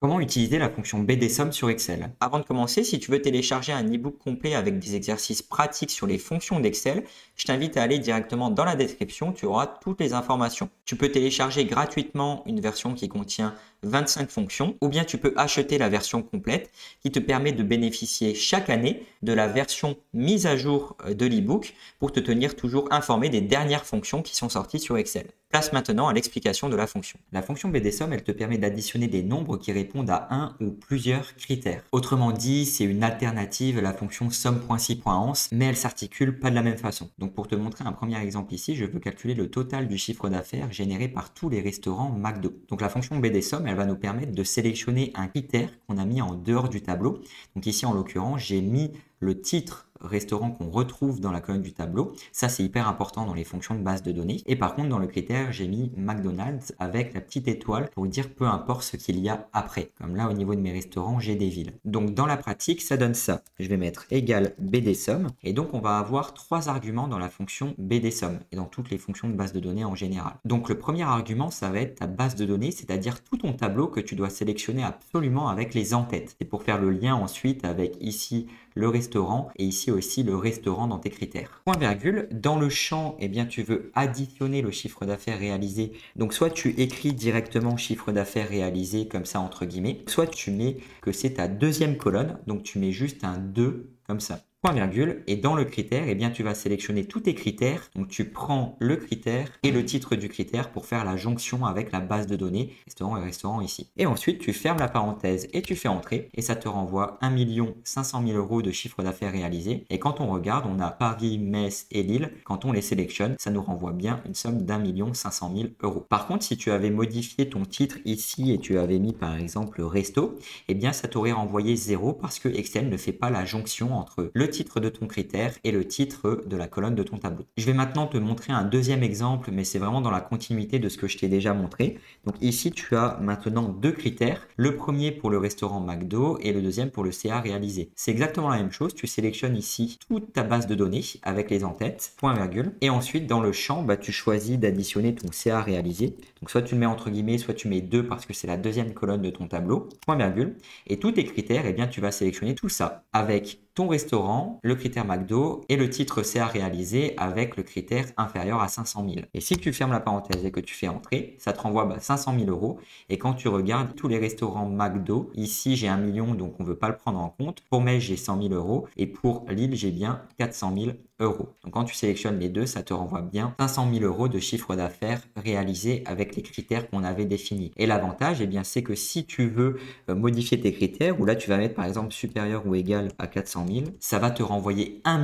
Comment utiliser la fonction BDSum sur Excel? Avant de commencer, si tu veux télécharger un e-book complet avec des exercices pratiques sur les fonctions d'Excel, je t'invite à aller directement dans la description, tu auras toutes les informations. Tu peux télécharger gratuitement une version qui contient 25 fonctions ou bien tu peux acheter la version complète qui te permet de bénéficier chaque année de la version mise à jour de l'e-book pour te tenir toujours informé des dernières fonctions qui sont sorties sur Excel. Place maintenant à l'explication de la fonction. La fonction BDSum, elle te permet d'additionner des nombres qui répondent à un ou plusieurs critères. Autrement dit, c'est une alternative à la fonction somme.si.ans, mais elle s'articule pas de la même façon. Donc pour te montrer un premier exemple ici, je veux calculer le total du chiffre d'affaires généré par tous les restaurants McDo. Donc la fonction BDSum, elle va nous permettre de sélectionner un critère qu'on a mis en dehors du tableau. Donc ici, en l'occurrence, j'ai mis le titre restaurant qu'on retrouve dans la colonne du tableau. Ça, c'est hyper important dans les fonctions de base de données. Et par contre, dans le critère, j'ai mis McDonald's avec la petite étoile pour dire peu importe ce qu'il y a après. Comme là, au niveau de mes restaurants, j'ai des villes. Donc, dans la pratique, ça donne ça. Je vais mettre égal BDSum. Et donc, on va avoir trois arguments dans la fonction BDSum et dans toutes les fonctions de base de données en général. Donc, le premier argument, ça va être ta base de données, c'est-à-dire tout ton tableau que tu dois sélectionner absolument avec les en-têtes. C'est pour faire le lien ensuite avec ici le restaurant et ici aussi le restaurant dans tes critères. Point virgule, dans le champ, eh bien, tu veux additionner le chiffre d'affaires réalisé. Donc, soit tu écris directement chiffre d'affaires réalisé comme ça entre guillemets, soit tu mets que c'est ta deuxième colonne, donc tu mets juste un 2 comme ça. Point virgule, et dans le critère, eh bien, tu vas sélectionner tous tes critères. Donc, tu prends le critère et le titre du critère pour faire la jonction avec la base de données, restaurant et restaurant ici. Et ensuite, tu fermes la parenthèse et tu fais entrer et ça te renvoie 1 500 000 € de chiffre d'affaires réalisé. Et quand on regarde, on a Paris, Metz et Lille. Quand on les sélectionne, ça nous renvoie bien une somme d'1 500 000 €. Par contre, si tu avais modifié ton titre ici et tu avais mis par exemple resto, eh bien, ça t'aurait renvoyé 0 parce que Excel ne fait pas la jonction entre le titre de ton critère et le titre de la colonne de ton tableau. Je vais maintenant te montrer un deuxième exemple, mais c'est vraiment dans la continuité de ce que je t'ai déjà montré. Donc ici, tu as maintenant deux critères. Le premier pour le restaurant McDo et le deuxième pour le CA réalisé. C'est exactement la même chose. Tu sélectionnes ici toute ta base de données avec les en-têtes, point virgule. Et ensuite, dans le champ, tu choisis d'additionner ton CA réalisé. Donc soit tu le mets entre guillemets, soit tu mets 2 parce que c'est la deuxième colonne de ton tableau, point virgule. Et tous tes critères, eh bien, tu vas sélectionner tout ça avec ton restaurant, le critère McDo et le titre CA réalisé avec le critère inférieur à 500 000. Et si tu fermes la parenthèse et que tu fais entrer, ça te renvoie 500 000 €. Et quand tu regardes tous les restaurants McDo, ici j'ai 1 million donc on ne veut pas le prendre en compte. Pour Metz, j'ai 100 000 € et pour Lille, j'ai bien 400 000 €. Donc quand tu sélectionnes les deux, ça te renvoie bien 500 000 € de chiffre d'affaires réalisé avec les critères qu'on avait définis. Et l'avantage, eh bien, c'est que si tu veux modifier tes critères, où là tu vas mettre par exemple supérieur ou égal à 400 000, ça va te renvoyer 1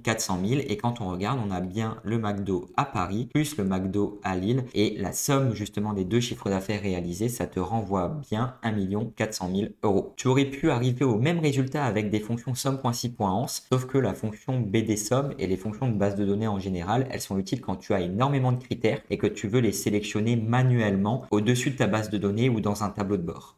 400 000 et quand on regarde, on a bien le McDo à Paris plus le McDo à Lille et la somme justement des deux chiffres d'affaires réalisés, ça te renvoie bien 1 400 000 €. Tu aurais pu arriver au même résultat avec des fonctions somme.si.ans, sauf que la fonction BDSum et les fonctions de base de données en général, elles sont utiles quand tu as énormément de critères et que tu veux les sélectionner manuellement au-dessus de ta base de données ou dans un tableau de bord.